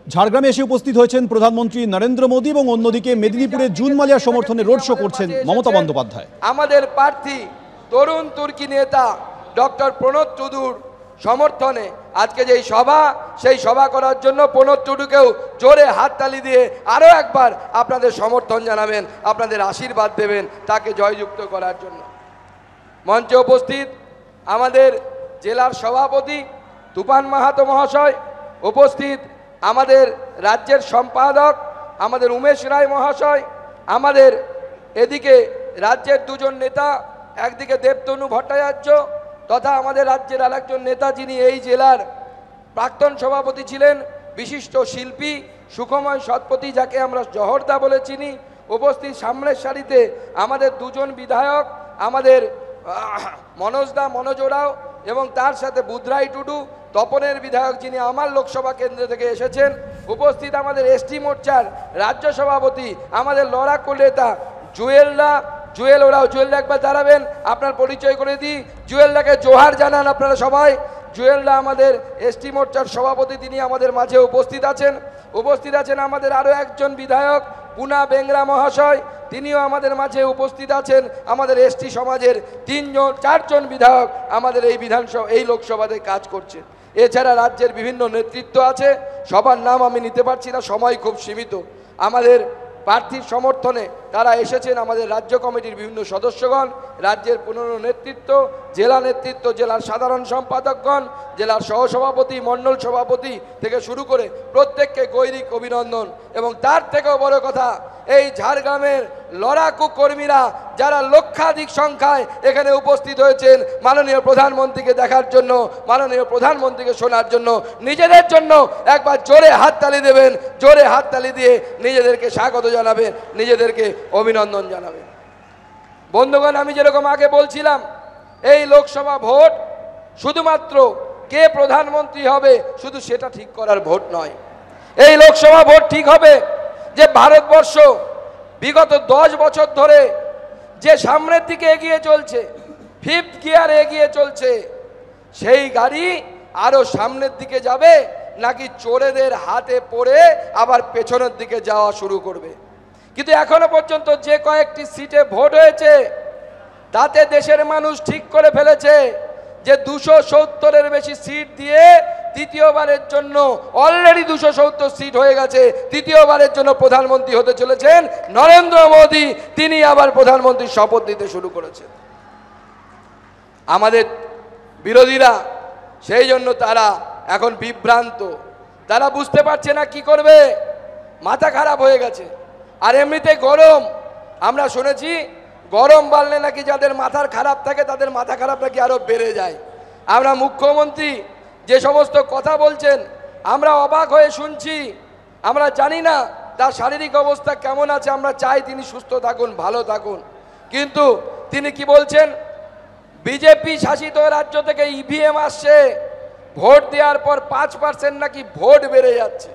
ঝাড়গ্রামে এসে উপস্থিত হয়েছেন প্রধানমন্ত্রী নরেন্দ্র মোদী এবং অন্যদিকে মেদিনীপুরে জুন মালিয়ার সমর্থনে রোড শো করছেন মমতা বন্দ্যোপাধ্যায়। আমাদের প্রার্থী তরুণ তুর্কি নেতা ডক্টর প্রণব টুডুর সমর্থনে আজকে যেই সভা, সেই সভা করার জন্য প্রণব টুডুকেও জোরে হাততালি দিয়ে আরও একবার আপনাদের সমর্থন জানাবেন, আপনাদের আশীর্বাদ দেবেন তাকে জয়যুক্ত করার জন্য। মঞ্চে উপস্থিত আমাদের জেলার সভাপতি তুফান মাহাতো মহাশয়, উপস্থিত আমাদের রাজ্যের সম্পাদক আমাদের উমেশ রায় মহাশয়, আমাদের এদিকে রাজ্যের দুজন নেতা, একদিকে দেবতনু ভট্টাচার্য তথা আমাদের রাজ্যের আরেকজন নেতা যিনি এই জেলার প্রাক্তন সভাপতি ছিলেন, বিশিষ্ট শিল্পী সুখময় সৎপতি যাকে আমরা জহরদা বলে চিনি। উপস্থিত সামনের সারিতে আমাদের দুজন বিধায়ক, আমাদের মনোজ ওরাও এবং তার সাথে বুধরাই টুডু, তপনের বিধায়ক যিনি আমার লোকসভা কেন্দ্র থেকে এসেছেন। উপস্থিত আমাদের এসটি মোর্চার রাজ্য সভাপতি আমাদের লড়াকু নেতা জুয়েলদা একবার দাঁড়াবেন, আপনার পরিচয় করে দিই। জুয়েলদাকে জোহার জানান আপনারা সবাই। জুয়েলদা আমাদের এসটি মোর্চার সভাপতি, তিনি আমাদের মাঝে উপস্থিত আছেন। উপস্থিত আছেন আমাদের আরও একজন বিধায়ক পুনা বেংরা মহাশয়, তিনিও আমাদের মাঝে উপস্থিত আছেন। আমাদের এসটি সমাজের চারজন বিধায়ক আমাদের এই লোকসভাতে কাজ করছে। এছাড়া রাজ্যের বিভিন্ন নেতৃত্ব আছে, সবার নাম আমি নিতে পারছি না, সময় খুব সীমিত। আমাদের প্রার্থীর সমর্থনে তারা এসেছেন আমাদের রাজ্য কমিটির বিভিন্ন সদস্যগণ, রাজ্যের পুরনো নেতৃত্ব, জেলা নেতৃত্ব, জেলার সাধারণ সম্পাদকগণ, জেলার সহসভাপতি, মণ্ডল সভাপতি থেকে শুরু করে প্রত্যেককে গৈরিক অভিনন্দন। এবং তার থেকেও বড় কথা, এই ঝাড়গ্রামের লড়াকু কর্মীরা যারা লক্ষাধিক সংখ্যায় এখানে উপস্থিত হয়েছেন মাননীয় প্রধানমন্ত্রীকে দেখার জন্য, মাননীয় প্রধানমন্ত্রীকে শোনার জন্য, নিজেদের জন্য একবার জোরে হাততালি দেবেন, জোরে হাততালি দিয়ে নিজেদেরকে স্বাগত জানাবেন, নিজেদেরকে অভিনন্দন জানাবেন। বন্ধুগণ, আমি যেরকম আগে বলছিলাম, এই লোকসভা ভোট শুধুমাত্র কে প্রধানমন্ত্রী হবে শুধু সেটা ঠিক করার ভোট নয়। এই লোকসভা ভোট ঠিক হবে যে ভারতবর্ষ বিগত 10 বছর ধরে যে সামনের দিকে এগিয়ে চলছে, 5th গিয়ারে এগিয়ে চলছে, সেই গাড়ি আরো সামনের দিকে যাবে নাকি চোরেদের হাতে পড়ে আবার পেছনের দিকে যাওয়া শুরু করবে। কিন্তু এখনো পর্যন্ত যে কয়েকটি সিটে ভোট হয়েছে তাতে দেশের মানুষ ঠিক করে ফেলেছে যে 270-এর বেশি সিট দিয়ে তৃতীয়বারের জন্য, অলরেডি 270 সিট হয়ে গেছে, তৃতীয়বারের জন্য প্রধানমন্ত্রী হতে চলেছেন নরেন্দ্র মোদী। তিনি আবার প্রধানমন্ত্রীর শপথ নিতে শুরু করেছেন। আমাদের বিরোধীরা সেই জন্য তারা এখন বিভ্রান্ত, তারা বুঝতে পারছে না কি করবে, মাথা খারাপ হয়ে গেছে। আর এমনিতে গরম, আমরা শুনেছি গরম বাড়লে নাকি যাদের মাথার খারাপ থাকে তাদের মাথা খারাপ নাকি আরো বেড়ে যায়। আমরা মুখ্যমন্ত্রী যে সমস্ত কথা বলছেন আমরা অবাক হয়ে শুনছি, আমরা জানি না তার শারীরিক অবস্থা কেমন আছে, আমরা চাই তিনি সুস্থ থাকুন, ভালো থাকুন। কিন্তু তিনি কি বলছেন, বিজেপি শাসিত রাজ্য থেকে ইভিএম আসছে, ভোট দেওয়ার পর 5% নাকি ভোট বেড়ে যাচ্ছে।